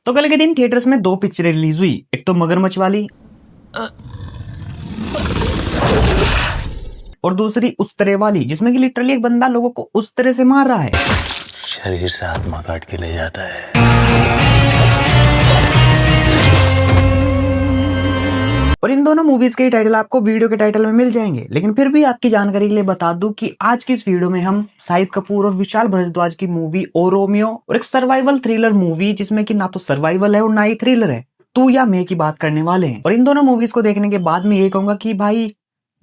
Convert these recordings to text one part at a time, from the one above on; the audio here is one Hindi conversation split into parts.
तो कल के दिन थिएटर्स में दो पिक्चरें रिलीज हुई। एक तो मगरमच्छ वाली और दूसरी उस तरह वाली, जिसमें कि लिटरली एक बंदा लोगों को उस तरह से मार रहा है, शरीर से आत्मा काट के ले जाता है। और इन दोनों मूवीज के टाइटल आपको वीडियो के टाइटल में मिल जाएंगे। लेकिन फिर भी आपकी जानकारी के लिए बता दूं कि आज की इस वीडियो में हम शाहिद कपूर और विशाल भारद्वाज की मूवी ओ रोमियो और एक सर्वाइवल थ्रिलर मूवी, जिसमें कि ना तो सर्वाइवल है और ना ही थ्रिलर है, तू या मैं की बात करने वाले हैं। और इन दोनों मूवीज को देखने के बाद मैं ये कहूंगा कि भाई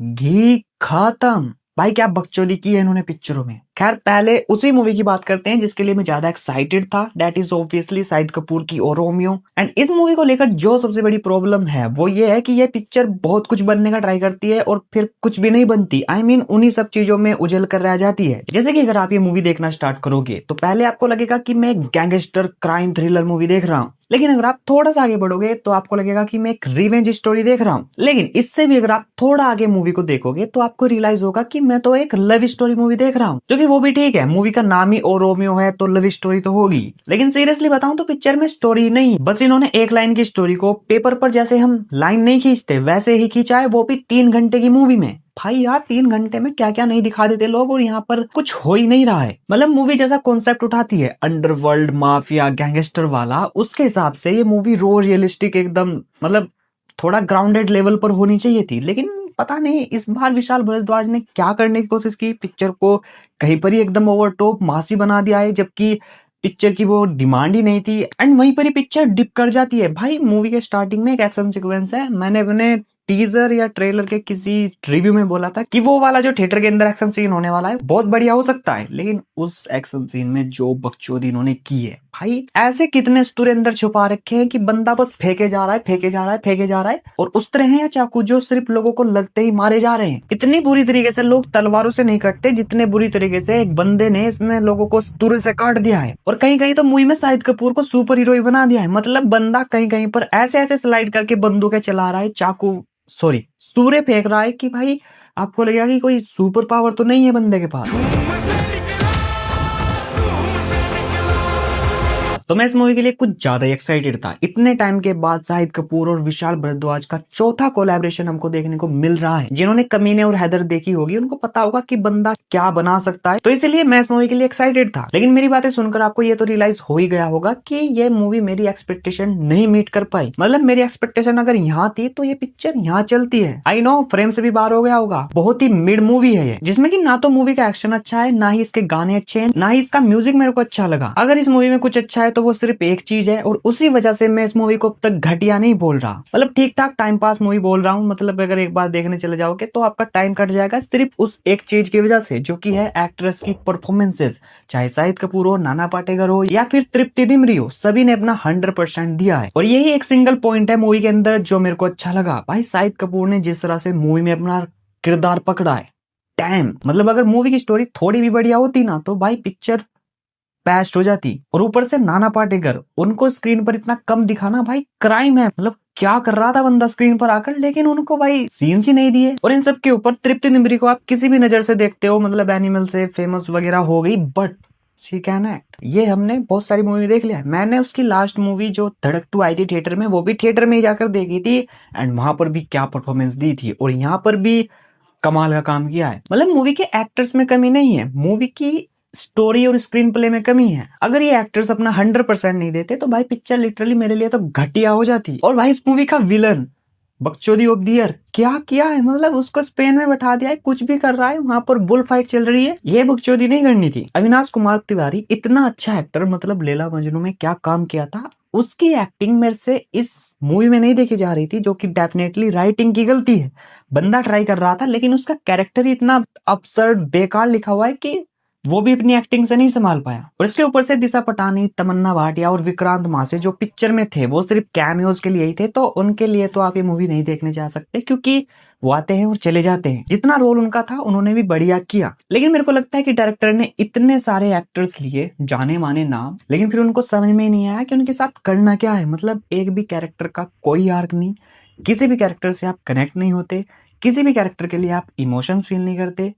घी खत्म। भाई क्या बकचोदी की है इन्होंने पिक्चरों में। खैर पहले उसी मूवी की बात करते हैं जिसके लिए मैं ज्यादा एक्साइटेड था। That is obviously Shahid Kapoor की ओ रोमियो। एंड इस मूवी को लेकर जो सबसे बड़ी प्रॉब्लम है वो ये है कि ये पिक्चर बहुत कुछ बनने का ट्राई करती है और फिर कुछ भी नहीं बनती। आई मीन उन्हीं सब चीजों में उजल कर रह जाती है। जैसे कि अगर आप ये मूवी देखना स्टार्ट करोगे तो पहले आपको लगेगा कि मैं गैंगस्टर क्राइम थ्रिलर मूवी देख रहा हूँ, लेकिन अगर आप थोड़ा सा आगे बढ़ोगे तो आपको लगेगा कि मैं एक रिवेंज स्टोरी देख रहा हूँ। लेकिन इससे भी अगर आप थोड़ा आगे मूवी को देखोगे तो आपको रियलाइज होगा कि मैं तो एक लव स्टोरी मूवी देख रहा हूँ, जो कि वो भी ठीक है, मूवी का नाम ही ओ रोमियो है तो लव स्टोरी तो होगी। लेकिन सीरियसली बताऊं तो पिक्चर में स्टोरी नहीं, बस इन्होंने एक लाइन की स्टोरी को पेपर पर जैसे हम लाइन नहीं खींचते वैसे ही खींचा है, वो भी 3 घंटे की मूवी में। भाई यार 3 घंटे में क्या क्या नहीं दिखा देते लोग, और यहाँ पर कुछ हो ही नहीं रहा है। मतलब मूवी जैसा कॉन्सेप्ट उठाती है अंडरवर्ल्ड माफिया गैंगस्टर वाला, उसके हिसाब से ये मूवी रो रियलिस्टिक एकदम, मतलब थोड़ा ग्राउंडेड लेवल पर होनी चाहिए थी। लेकिन पता नहीं इस बार विशाल भारद्वाज ने क्या करने की कोशिश की, पिक्चर को कहीं पर ही एकदम ओवर टॉप मासी बना दिया है, जबकि पिक्चर की वो डिमांड ही नहीं थी। एंड वहीं पर ही पिक्चर डिप कर जाती है। भाई मूवी के स्टार्टिंग में एक एक्शन सीक्वेंस है, मैंने अपने टीजर या ट्रेलर के किसी रिव्यू में बोला था कि वो वाला जो थिएटर के अंदर एक्शन सीन होने वाला है बहुत बढ़िया हो सकता है, लेकिन उस एक्शन सीन में जो बकचोदी इन्होंने की है, भाई ऐसे कितने स्तूरे अंदर छुपा रखे हैं कि बंदा बस फेंके जा रहा है फेंके जा रहा है फेंके जा रहा है, और उस तरह है या चाकू जो सिर्फ लोगों को लगते ही मारे जा रहे हैं। इतनी बुरी तरीके से लोग तलवारों से नहीं कटते जितने बुरी तरीके से एक बंदे ने इसमें लोगों को स्तूरे से काट दिया है। और कहीं कहीं तो मूवी में शाहिद कपूर को सुपर हीरो ही बना दिया है। मतलब बंदा कहीं कहीं पर ऐसे ऐसे स्लाइड करके बंदूकें चला रहा है, चाकू सॉरी सूर्य फेंक रहा है कि भाई आपको लगेगा कि कोई सुपर पावर तो नहीं है बंदे के पास। तो मैं इस मूवी के लिए कुछ ज्यादा ही एक्साइटेड था। इतने टाइम के बाद शाहिद कपूर और विशाल भारद्वाज का चौथा कोलैबोरेशन हमको देखने को मिल रहा है। जिन्होंने कमीने और हैदर देखी होगी उनको पता होगा कि बंदा क्या बना सकता है, तो इसलिए मैं इस मूवी के लिए एक्साइटेड था। लेकिन मेरी बातें सुनकर आपको ये तो रियलाइज हो ही गया होगा कि ये मूवी मेरी एक्सपेक्टेशन नहीं मीट कर पाई। मतलब मेरी एक्सपेक्टेशन अगर यहाँ थी तो ये पिक्चर यहाँ चलती है। आई नो फ्रेम से भी बाहर हो गया होगा, बहुत ही मिड मूवी है ये, जिसमें कि ना तो मूवी का एक्शन अच्छा है, ना ही इसके गाने अच्छे हैं, ना ही इसका म्यूजिक मेरे को अच्छा लगा। अगर इस मूवी में कुछ अच्छा है तो वो सिर्फ एक चीज है, और उसी वजह से मैं इस मूवी को अब तक घटिया नहीं बोल रहा, मतलब ठीक ठाक टाइम पास मूवी बोल रहा हूँ। मतलब अगर एक बार देखने चले जाओगे तो आपका टाइम कट जाएगा सिर्फ उस एक चीज की वजह से, जो कि है एक्ट्रेस की परफॉर्मेंसेस। चाहे शाहिद कपूर हो, नाना पाटेकर हो या फिर तृप्ति डिमरी हो, सभी ने अपना 100% दिया है। और यही एक सिंगल पॉइंट है मूवी के अंदर जो मेरे को अच्छा लगा। भाई शाहिद कपूर ने जिस तरह से मूवी में अपना किरदार पकड़ा है, डैम। मतलब अगर मूवी की स्टोरी थोड़ी भी बढ़िया होती ना तो भाई पिक्चर बेस्ट हो जाती। और ऊपर से नाना पाटेकर, उनको स्क्रीन पर इतना कम दिखाना भाई क्राइम है। मतलब क्या कर रहा था बंदा स्क्रीन पर आकर, लेकिन उनको भाई सीन्स ही नहीं दिए। और इन सब के ऊपर तृप्ति डिमरी को आप किसी भी नजर से देखते हो, मतलब एनिमल से फेमस वगैरह हो गई, बट शी कैन एक्ट। ये हमने बहुत सारी मूवी देख लिया है। मैंने उसकी लास्ट मूवी जो धड़क 2 आई थी थिएटर में, वो भी थिएटर में ही जाकर देखी थी, एंड वहां पर भी क्या परफॉर्मेंस दी थी, और यहाँ पर भी कमाल का काम किया है। मतलब मूवी के एक्टर्स में कमी नहीं है, मूवी की स्टोरी और स्क्रीन प्ले में कमी है। अगर ये एक्टर्स अपना 100% नहीं देते तो भाई पिक्चर लिटरली मेरे लिए तो घटिया हो जाती। और भाई इस मूवी का विलन बकचोदी ऑफ द ईयर क्या किया है, मतलब उसको स्पेन में बैठा दिया है, कुछ भी कर रहा है, वहां पर बुल फाइट चल रही है, ये बकचोदी नहीं करनी थी। अविनाश कुमार तिवारी इतना अच्छा एक्टर, मतलब लैला मजनू में क्या काम किया था, उसकी एक्टिंग मेरे से इस मूवी में नहीं देखी जा रही थी, जो कि डेफिनेटली राइटिंग की गलती है। बंदा ट्राई कर रहा था लेकिन उसका कैरेक्टर ही इतना अपसर्ड बेकार लिखा हुआ है कि वो भी अपनी एक्टिंग से नहीं संभाल पाया। और इसके ऊपर से दिशा पटानी, तमन्ना भाटिया और विक्रांत मासे जो पिक्चर में थे वो सिर्फ कैमियोज के लिए ही थे, तो उनके लिए तो आप ये मूवी नहीं देखने जा सकते, क्योंकि वो आते हैं और चले जाते हैं। जितना रोल उनका था उन्होंने भी बढ़िया किया। लेकिन मेरे को लगता है कि डायरेक्टर ने इतने सारे एक्टर्स लिए, जाने माने नाम, लेकिन फिर उनको समझ में नहीं आया कि उनके साथ करना क्या है। मतलब एक भी कैरेक्टर का कोई आर्क नहीं, किसी भी कैरेक्टर से आप कनेक्ट नहीं होते, किसी भी कैरेक्टर के लिए आप इमोशन फील नहीं करते,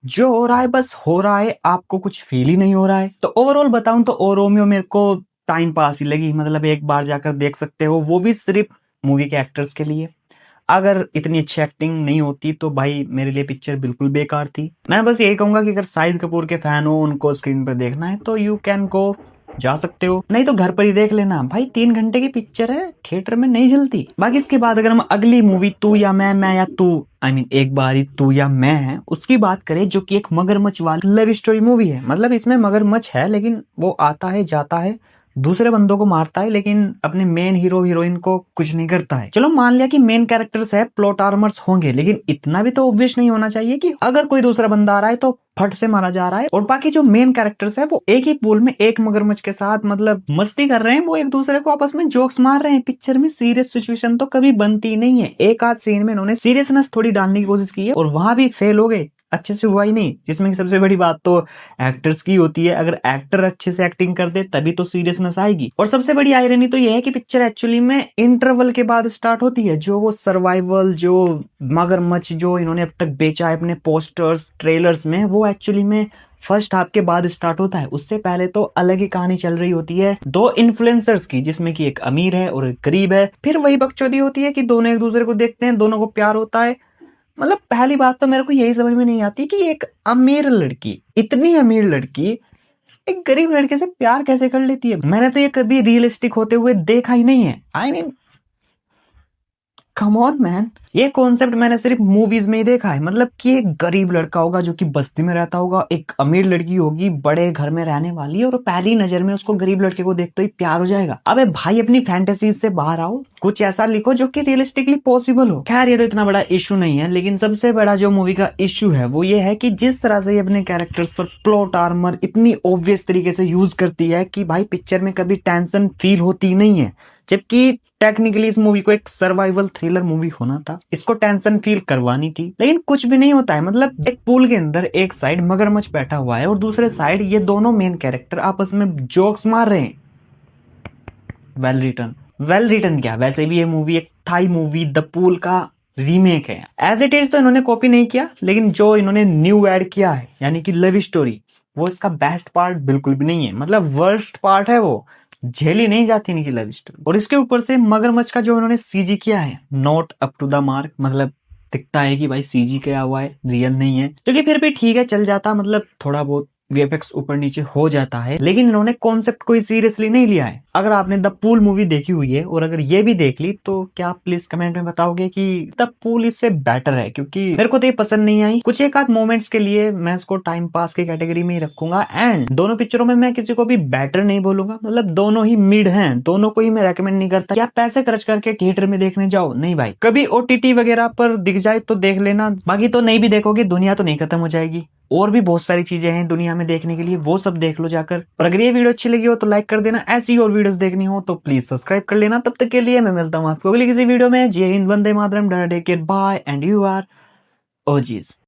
जो हो रहा है बस हो रहा है, आपको कुछ फील ही नहीं हो रहा है। तो ओवरऑल बताऊं तो ओ रोमियो मेरे को टाइम पास ही लगी, मतलब एक बार जाकर देख सकते हो, वो भी सिर्फ मूवी के एक्टर्स के लिए। अगर इतनी अच्छी एक्टिंग नहीं होती तो भाई मेरे लिए पिक्चर बिल्कुल बेकार थी। मैं बस यही कहूंगा कि अगर शाहिद कपूर के फैन हो, उनको स्क्रीन पर देखना है तो यू कैन गो, जा सकते हो, नहीं तो घर पर ही देख लेना भाई। 3 घंटे की पिक्चर है, थिएटर में नहीं चलती। बाकी इसके बाद अगर हम अगली मूवी तू या मैं या तू, आई मीन एक बारी तू या मैं है, उसकी बात करें, जो कि एक मगरमच्छ वाली लव स्टोरी मूवी है। मतलब इसमें मगरमच्छ है लेकिन वो आता है जाता है, दूसरे बंदों को मारता है, लेकिन अपने मेन हीरो हीरोइन को कुछ नहीं करता है। चलो मान लिया कि मेन कैरेक्टर्स है, प्लॉट आर्मर्स होंगे, लेकिन इतना भी तो ऑब्वियस नहीं होना चाहिए कि अगर कोई दूसरा बंदा आ रहा है तो फट से मारा जा रहा है। और बाकी जो मेन कैरेक्टर्स है वो एक ही पूल में एक मगरमच्छ के साथ मतलब मस्ती कर रहे हैं, वो एक दूसरे को आपस में जोक्स मार रहे हैं। पिक्चर में सीरियस सिचुएशन तो कभी बनती नहीं है। एक आध सीन में इन्होंने सीरियसनेस थोड़ी डालने की कोशिश की है और वहां भी फेल हो गए, अच्छे से हुआ ही नहीं। जिसमें कि सबसे बड़ी बात तो एक्टर्स की होती है, अगर एक्टर अच्छे से एक्टिंग कर दे तभी तो सीरियसनेस आएगी। और सबसे बड़ी आयरनी तो यह है कि पिक्चर एक्चुअली में इंटरवल के बाद स्टार्ट होती है। जो वो सर्वाइवल, जो मगरमच्छ जो इन्होंने अब तक बेचा है अपने पोस्टर्स ट्रेलर्स में, वो एक्चुअली में फर्स्ट हाफ के बाद स्टार्ट होता है। उससे पहले तो अलग ही कहानी चल रही होती है दो इन्फ्लुएंसर्स की, जिसमें कि एक अमीर है और एक गरीब है। फिर वही बकचोदी होती है कि दोनों एक दूसरे को देखते हैं, दोनों को प्यार होता है। मतलब पहली बात तो मेरे को यही समझ में नहीं आती कि एक अमीर लड़की, इतनी अमीर लड़की एक गरीब लड़के से प्यार कैसे कर लेती है। मैंने तो ये कभी रियलिस्टिक होते हुए देखा ही नहीं है। I mean come on man, ये कॉन्सेप्ट मैंने सिर्फ मूवीज में ही देखा है। मतलब कि एक गरीब लड़का होगा जो कि बस्ती में रहता होगा, एक अमीर लड़की होगी बड़े घर में रहने वाली, और पहली नजर में उसको गरीब लड़के को देखते ही प्यार हो जाएगा। अबे भाई अपनी फैंटेसी से बाहर आओ, कुछ ऐसा लिखो जो कि रियलिस्टिकली पॉसिबल हो। खैर ये तो इतना बड़ा इशू नहीं है, लेकिन सबसे बड़ा जो मूवी का इशू है वो ये है कि जिस तरह से ये अपने कैरेक्टर्स पर प्लॉट आर्मर इतनी ऑब्वियस तरीके से यूज करती है कि भाई पिक्चर में कभी टेंशन फील होती नहीं है। जबकि टेक्निकली इस मूवी को एक सर्वाइवल थ्रिलर मूवी होना था, इसको टेंशन फील करवानी थी, लेकिन कुछ भी नहीं होता है। मतलब एक पूल के अंदर एक साइड मगरमच्छ बैठा हुआ है और दूसरे साइड ये दोनों मेन कैरेक्टर आपस में जोक्स मार रहे हैं। वेल रिटन क्या, वैसे भी ये मूवी एक थाई मूवी द पूल का रीमेक है। एज इट इज तो इन्होंने कॉपी नहीं किया, लेकिन जो इन्होंने न्यू ऐड किया है यानी कि लव स्टोरी, वो इसका बेस्ट पार्ट बिल्कुल भी नहीं है। मतलब वर्स्ट पार्ट है वो, झेली नहीं जाती इनकी लव स्टोरी। और इसके ऊपर से मगरमच्छ का जो उन्होंने सीजी किया है, not up to the mark. मतलब दिखता है कि भाई सीजी किया हुआ है, रियल नहीं है, जो कि फिर भी ठीक है, चल जाता। मतलब थोड़ा बहुत वीएफएक्स ऊपर नीचे हो जाता है, लेकिन इन्होंने कॉन्सेप्ट कोई सीरियसली नहीं लिया है। अगर आपने द पूल मूवी देखी हुई है और अगर ये भी देख ली तो क्या आप प्लीज कमेंट में बताओगे कि द पूल इससे बेटर है? क्योंकि मेरे को तो ये पसंद नहीं आई। कुछ एक आध मोमेंट्स के लिए मैं इसको टाइम पास की कैटेगरी में ही रखूंगा। एंड दोनों पिक्चरों में मैं किसी को भी बेटर नहीं बोलूंगा, मतलब दोनों ही मिड हैं, दोनों को ही मैं रेकमेंड नहीं करता। क्या पैसे खर्च करके थिएटर में देखने जाओ? नहीं भाई, कभी ओटीटी वगैरह पर दिख जाए तो देख लेना, बाकी तो नहीं भी देखोगे, दुनिया तो नहीं खत्म हो जाएगी। और भी बहुत सारी चीजें हैं दुनिया में देखने के लिए, वो सब देख लो जाकर। और अगर ये वीडियो अच्छी लगी हो तो लाइक कर देना, ऐसी और वीडियोस देखनी हो तो प्लीज सब्सक्राइब कर लेना। तब तक के लिए मैं मिलता हूँ आपको अगली किसी वीडियो में। जय हिंद, वंदे मातरम, take care, bye and you are OGs.